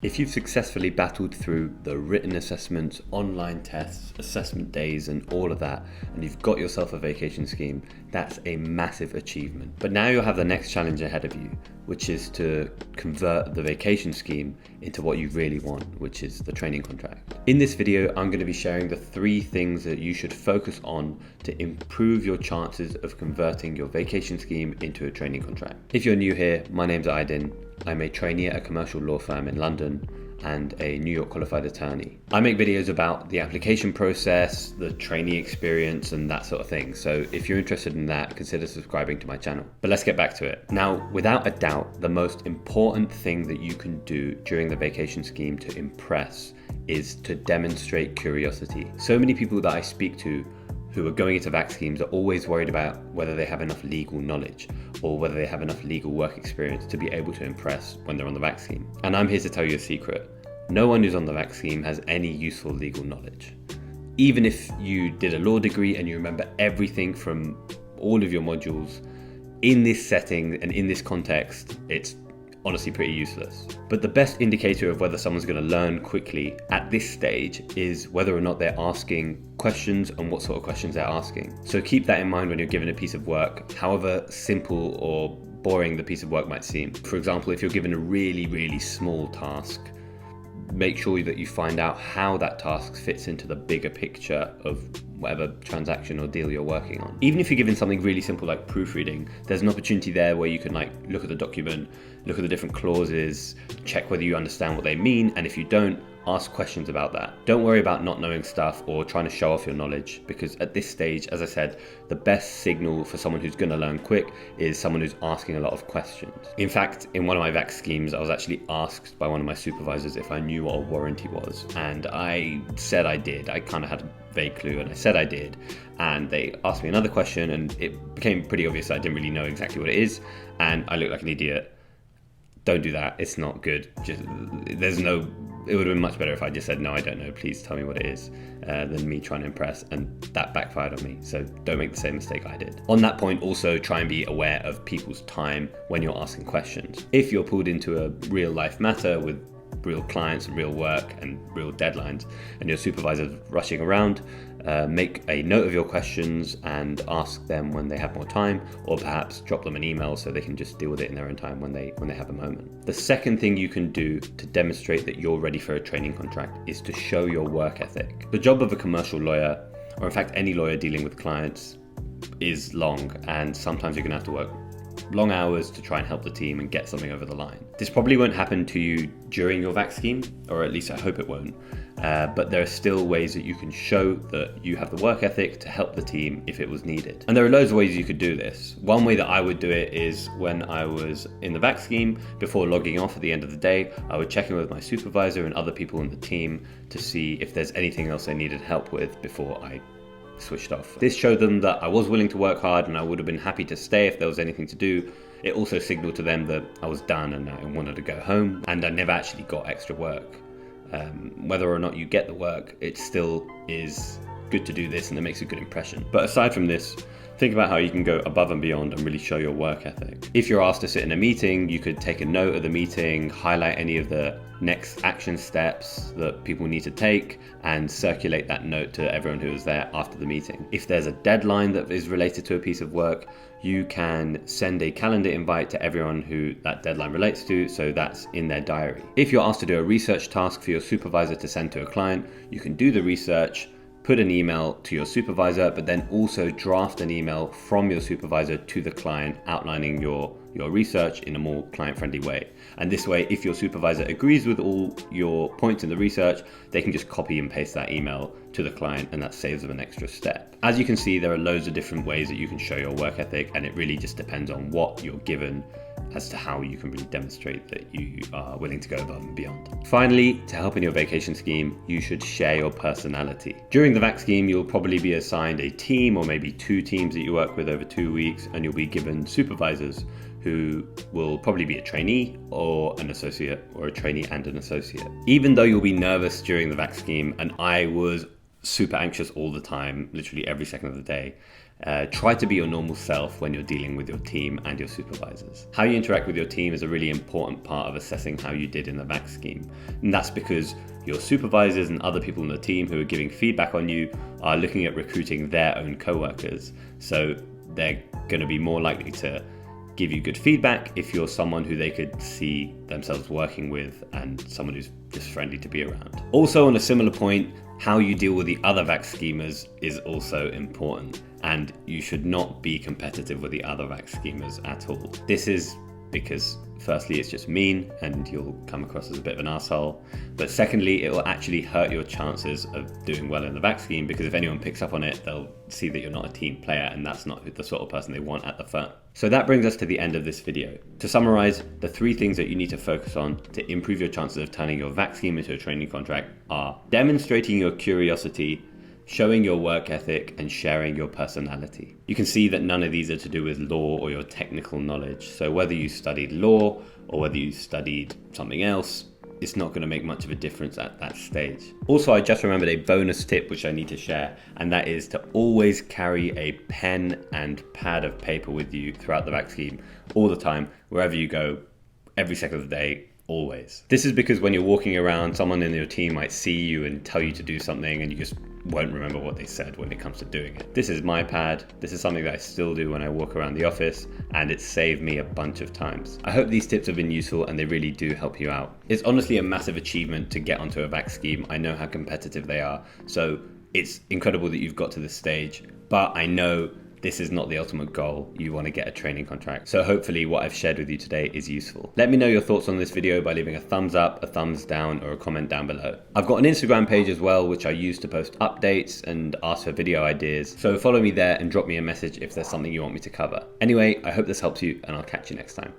If you've successfully battled through the written assessments, online tests, assessment days and all of that, and you've got yourself a vacation scheme, that's a massive achievement. But now you'll have the next challenge ahead of you, which is to convert the vacation scheme into what you really want, which is the training contract. In this video, I'm going to be sharing the 3 things that you should focus on to improve your chances of converting your vacation scheme into a training contract. If you're new here, my name's Idin. I'm a trainee at a commercial law firm in London and a New York qualified attorney. I make videos about the application process, the trainee experience and that sort of thing. So if you're interested in that, consider subscribing to my channel. But let's get back to it. Now, without a doubt, the most important thing that you can do during the vacation scheme to impress is to demonstrate curiosity. So many people that I speak to who are going into VAC schemes are always worried about whether they have enough legal knowledge or whether they have enough legal work experience to be able to impress when they're on the VAC scheme. And I'm here to tell you a secret. No one who's on the VAC scheme has any useful legal knowledge. Even if you did a law degree and you remember everything from all of your modules, in this setting and in this context, it's honestly pretty useless. But the best indicator of whether someone's going to learn quickly at this stage is whether or not they're asking questions and what sort of questions they're asking. So keep that in mind when you're given a piece of work, however simple or boring the piece of work might seem. For example, if you're given a really small task, make sure that you find out how that task fits into the bigger picture of whatever transaction or deal you're working on. Even if you're given something really simple like proofreading, there's an opportunity there where you can look at the document, look at the different clauses, check whether you understand what they mean, and if you don't, ask questions about that. Don't worry about not knowing stuff or trying to show off your knowledge, because at this stage, as I said, the best signal for someone who's going to learn quick is someone who's asking a lot of questions. In fact, in one of my VAC schemes, I was actually asked by one of my supervisors if I knew what a warranty was, and I said I did. I kind of had a vague clue and I said I did, and they asked me another question and it became pretty obvious that I didn't really know exactly what it is, and I looked like an idiot. Don't do that, it's not good. It would have been much better if I just said, no, I don't know, please tell me what it is, than me trying to impress, and that backfired on me. So don't make the same mistake I did. On that point, also try and be aware of people's time when you're asking questions. If you're pulled into a real life matter with real clients and real work and real deadlines and your supervisor's rushing around, make a note of your questions and ask them when they have more time, or perhaps drop them an email so they can just deal with it in their own time when they have a moment. The second thing you can do to demonstrate that you're ready for a training contract is to show your work ethic. The job of a commercial lawyer, or in fact any lawyer dealing with clients, is long, and sometimes you're going to have to work long hours to try and help the team and get something over the line. This probably won't happen to you during your VAC scheme, or at least I hope it won't. But there are still ways that you can show that you have the work ethic to help the team if it was needed. And there are loads of ways you could do this. One way that I would do it is when I was in the VAC scheme, before logging off at the end of the day, I would check in with my supervisor and other people in the team to see if there's anything else they needed help with before I switched off. This showed them that I was willing to work hard and I would have been happy to stay if there was anything to do. It also signaled to them that I was done and I wanted to go home, and I never actually got extra work. Whether or not you get the work, it still is good to do this and it makes a good impression. But aside from this, think about how you can go above and beyond and really show your work ethic. If you're asked to sit in a meeting, you could take a note of the meeting, highlight any of the next action steps that people need to take, and circulate that note to everyone who was there after the meeting. If there's a deadline that is related to a piece of work, you can send a calendar invite to everyone who that deadline relates to, so that's in their diary. If you're asked to do a research task for your supervisor to send to a client, you can do the research, put an email to your supervisor, but then also draft an email from your supervisor to the client outlining your research in a more client-friendly way. And this way, if your supervisor agrees with all your points in the research, they can just copy and paste that email to the client, and that saves them an extra step. As you can see, there are loads of different ways that you can show your work ethic, and it really just depends on what you're given as to how you can really demonstrate that you are willing to go above and beyond. Finally, to help in your vacation scheme, you should share your personality. During the VAC scheme, you'll probably be assigned a team or maybe 2 teams that you work with over 2 weeks, and you'll be given supervisors who will probably be a trainee or an associate, or a trainee and an associate. Even though you'll be nervous during the VAC scheme, and I was super anxious all the time, literally every second of the day, Try to be your normal self when you're dealing with your team and your supervisors. How you interact with your team is a really important part of assessing how you did in the VAC scheme. And that's because your supervisors and other people on the team who are giving feedback on you are looking at recruiting their own co-workers. So they're going to be more likely to give you good feedback if you're someone who they could see themselves working with and someone who's just friendly to be around. Also, on a similar point, how you deal with the other VAC schemers is also important, and you should not be competitive with the other VAC schemers at all. This is because firstly, it's just mean and you'll come across as a bit of an asshole. But secondly, it will actually hurt your chances of doing well in the VAC scheme, because if anyone picks up on it, they'll see that you're not a team player and that's not the sort of person they want at the firm. So that brings us to the end of this video. To summarize, the 3 things that you need to focus on to improve your chances of turning your VAC scheme into a training contract are demonstrating your curiosity, showing your work ethic, and sharing your personality. You can see that none of these are to do with law or your technical knowledge. So whether you studied law or whether you studied something else, it's not going to make much of a difference at that stage. Also, I just remembered a bonus tip which I need to share, and that is to always carry a pen and pad of paper with you throughout the VAC scheme, all the time, wherever you go, every second of the day, always. This is because when you're walking around, someone in your team might see you and tell you to do something and you just won't remember what they said when it comes to doing it. This is my pad. This is something that I still do when I walk around the office, and it's saved me a bunch of times. I hope these tips have been useful and they really do help you out. It's honestly a massive achievement to get onto a VAC scheme. I know how competitive they are, so it's incredible that you've got to this stage, but I know this is not the ultimate goal. You want to get a training contract. So hopefully what I've shared with you today is useful. Let me know your thoughts on this video by leaving a thumbs up, a thumbs down, or a comment down below. I've got an Instagram page as well, which I use to post updates and ask for video ideas. So follow me there and drop me a message if there's something you want me to cover. Anyway, I hope this helps you, and I'll catch you next time.